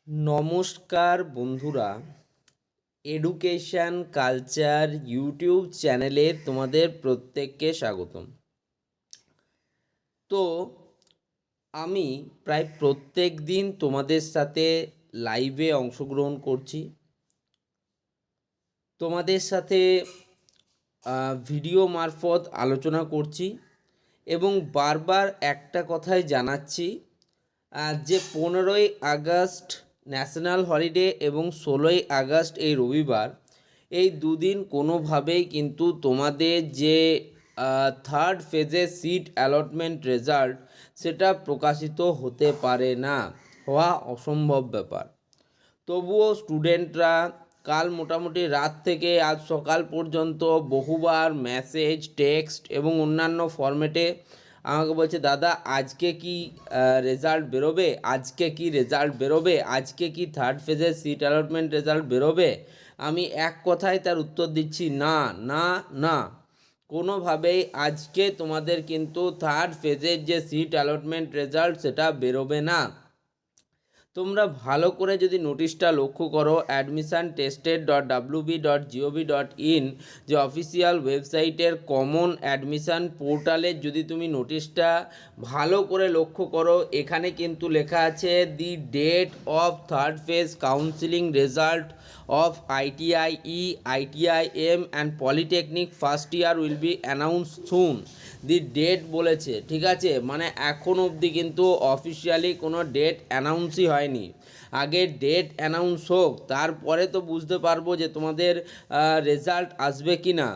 নমস্কার বন্ধুরা, education culture YouTube চ্যানেলে তোমাদের প্রত্যেককে স্বাগতম। তো আমি প্রায় প্রত্যেক দিন তোমাদের সাথে লাইভে অংশগ্রহণ করছি, তোমাদের সাথে ভিডিও মারফত আলোচনা করছি এবং বারবার একটা কথাই জানাচ্ছি যে 15ই আগস্ট ন্যাশনাল হলিডে এবং 16ই আগস্ট এই রবিবার, এই দুদিন কোনোভাবেই কিন্তু তোমাদের যে থার্ড ফেজের সিট অ্যালটমেন্ট রেজাল্ট সেটা প্রকাশিত হতে পারে না, হওয়া অসম্ভব ব্যাপার। তবুও স্টুডেন্টরা কাল মোটামুটি রাত থেকে আজ সকাল পর্যন্ত বহুবার মেসেজ, টেক্সট এবং অন্যান্য ফরম্যাটে আমাকে বলছে, দাদা আজকে কি রেজাল্ট বেরোবে, আজকে কি রেজাল্ট বেরোবে, আজকে কি থার্ড ফেজের সিট অ্যালটমেন্ট রেজাল্ট বেরোবে। আমি এক কথায় তার উত্তর দিচ্ছি, না না না, কোনোভাবেই আজকে তোমাদের কিন্তু থার্ড ফেজের যে সিট অ্যালটমেন্ট রেজাল্ট সেটা বেরোবে না। তোমরা ভালো করে যদি নোটিশটা লক্ষ্য করো, admissiontested.wb.gov.in যে অফিসিয়াল ওয়েবসাইটের কমন অ্যাডমিশান পোর্টালে যদি তুমি নোটিশটা ভালো করে লক্ষ্য করো, এখানে কিন্তু লেখা আছে the date of third phase counselling result of ITI E, ITI M and polytechnic first year will be announce soon. The date বলেছে, ঠিক আছে, মানে এখন অবধি কিন্তু অফিসিয়ালি কোনো ডেট অ্যানাউন্সই হয়নি। আগে ডেট অ্যানাউন্স হোক, তারপরে তো বুঝতে পারবো যে তোমাদের রেজাল্ট আসবে কি না।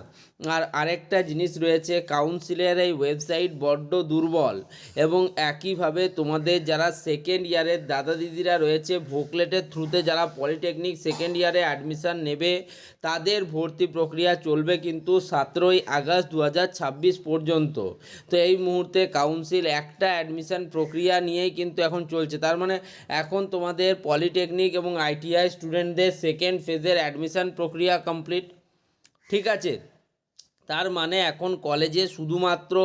আর আরেকটা জিনিস রয়েছে, কাউন্সিলের এই ওয়েবসাইট বড্ড দুর্বল এবং একইভাবে তোমাদের যারা সেকেন্ড ইয়ারের দাদা দিদিরা রয়েছে, ভোকলেটের থ্রুতে যারা পলিটেকনিক সেকেন্ড ইয়ারে অ্যাডমিশান নেবে তাদের ভর্তি প্রক্রিয়া চলবে কিন্তু 17ই আগস্ট 2026 পর্যন্ত। তো এই মুহূর্তে কাউন্সিল একটা অ্যাডমিশান প্রক্রিয়া নিয়েই কিন্তু এখন চলছে। তার মানে এখন তোমাদের পলিটেকনিক এবং ITI স্টুডেন্টদের সেকেন্ড ফেজের অ্যাডমিশান প্রক্রিয়া কমপ্লিট, ঠিক আছে। তার মানে এখন কলেজে শুধুমাত্র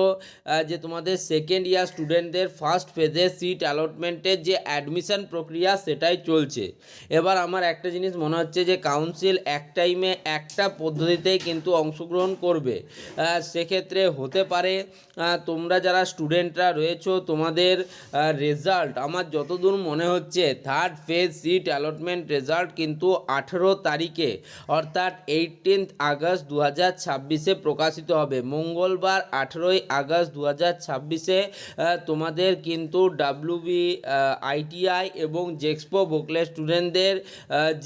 যে তোমাদের সেকেন্ড ইয়ার স্টুডেন্টদের ফার্স্ট ফেজে সিট অ্যালটমেন্টের যে অ্যাডমিশান প্রক্রিয়া সেটাই চলছে। এবার আমার একটা জিনিস মনে হচ্ছে যে কাউন্সিল এক টাইমে একটা পদ্ধতিতেই কিন্তু অংশগ্রহণ করবে। সেক্ষেত্রে হতে পারে তোমরা যারা স্টুডেন্টরা রয়েছো তোমাদের রেজাল্ট, আমার যতদূর মনে হচ্ছে third phase seat allotment result কিন্তু 18 তারিখে অর্থাৎ 18 আগস্ট 2026-এ প্রকাশিত হবে। মঙ্গলবার 18ই আগস্ট 2026-এ তোমাদের কিন্তু WB, ITI এবং জেক্সপো ভোকলে স্টুডেন্টদের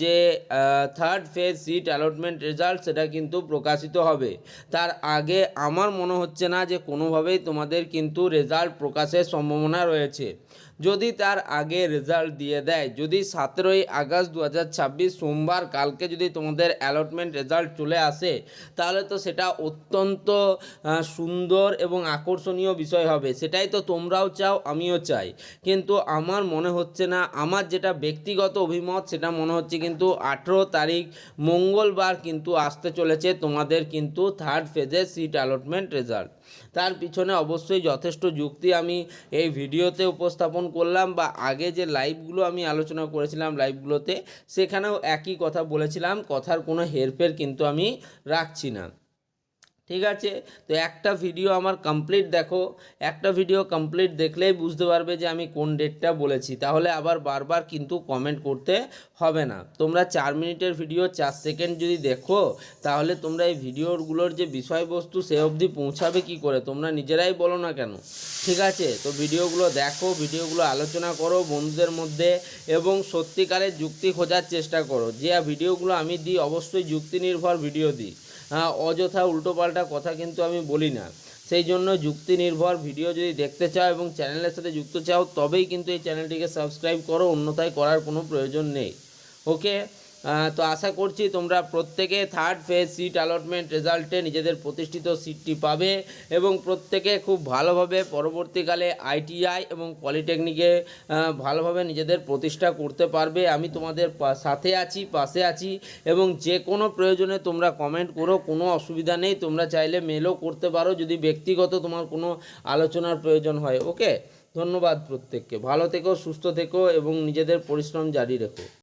যে third phase seat allotment result সেটা কিন্তু প্রকাশিত হবে। তার আগে আমার মনে হচ্ছে না যে কোনোভাবেই তোমাদের কিন্তু রেজাল্ট প্রকাশের সম্ভাবনা রয়েছে। যদি তার আগে রেজাল্ট দিয়ে দেয়, যদি 17ই আগস্ট 2026 সোমবার কালকে যদি তোমাদের অ্যালটমেন্ট রেজাল্ট চলে আসে, তাহলে তো সেটা অত্যন্ত সুন্দর এবং আকর্ষণীয় বিষয় হবে। সেটাই তো তোমরাও চাও, আমিও চাই। কিন্তু আমার মনে হচ্ছে না, আমার যেটা ব্যক্তিগত অভিমত সেটা মনে হচ্ছে কিন্তু 18 তারিখ মঙ্গলবার কিন্তু আসতে চলেছে তোমাদের কিন্তু থার্ড ফেজের সিট অ্যালটমেন্ট রেজাল্ট। তার পিছনে অবশ্যই যথেষ্ট যুক্তি আমি এই ভিডিওতে উপস্থাপন করলাম, বা আগে যে লাইভগুলো আমি আলোচনা করেছিলাম লাইভগুলোতে সেখানেও একই কথা বলেছিলাম, কথার কোনো হেরফের কিন্তু আমি রাখছি না, ঠিক আছে। তো একটা ভিডিও আমার কমপ্লিট দেখো, একটা ভিডিও কমপ্লিট দেখলেই বুঝতে পারবে যে আমি কোন ডেটটা বলেছি, তাহলে আবার বারবার কিন্তু কমেন্ট করতে হবে না। তোমরা 4 মিনিটের ভিডিও 4 সেকেন্ড যদি দেখো, তাহলে তোমরা এই ভিডিওগুলোর যে বিষয়বস্তু সে অবধি পৌঁছাবে কি করে তোমরা নিজেরাই বলো না কেন, ঠিক আছে। তো ভিডিওগুলো দেখো, ভিডিওগুলো আলোচনা করো বন্ধুদের মধ্যে এবং সত্যিকারের যুক্তি খোঁজার চেষ্টা করো। যে ভিডিওগুলো আমি দিই অবশ্যই যুক্তি নির্ভর ভিডিও দিই, অযথা উল্টোপাল্টা কথা কিন্তু আমি বলি না। সেই জন্য যুক্তি নির্ভর ভিডিও যদি দেখতে চাও এবং চ্যানেলের সাথে যুক্ত চাও তবেই কিন্তু এই চ্যানেলটিকে সাবস্ক্রাইব করো, অন্যথায় করার কোনো প্রয়োজন নেই। ওকে, তো আশা করছি তোমরা প্রত্যেকে থার্ড ফেজ সিট অ্যালটমেন্ট রেজাল্টে নিজেদের প্রতিষ্ঠিত সিটটি পাবে এবং প্রত্যেকে খুব ভালোভাবে পরবর্তীকালে ITI এবং পলিটেকনিকে ভালোভাবে নিজেদের প্রতিষ্ঠা করতে পারবে। আমি তোমাদের সাথে আছি, পাশে আছি এবং যে কোনো প্রয়োজনে তোমরা কমেন্ট করো, কোনো অসুবিধা নেই। তোমরা চাইলে মেলও করতে পারো যদি ব্যক্তিগত তোমার কোনো আলোচনার প্রয়োজন হয়। ওকে, ধন্যবাদ প্রত্যেককে। ভালো থেকো, সুস্থ থেকো এবং নিজেদের পরিশ্রম জারি রেখো।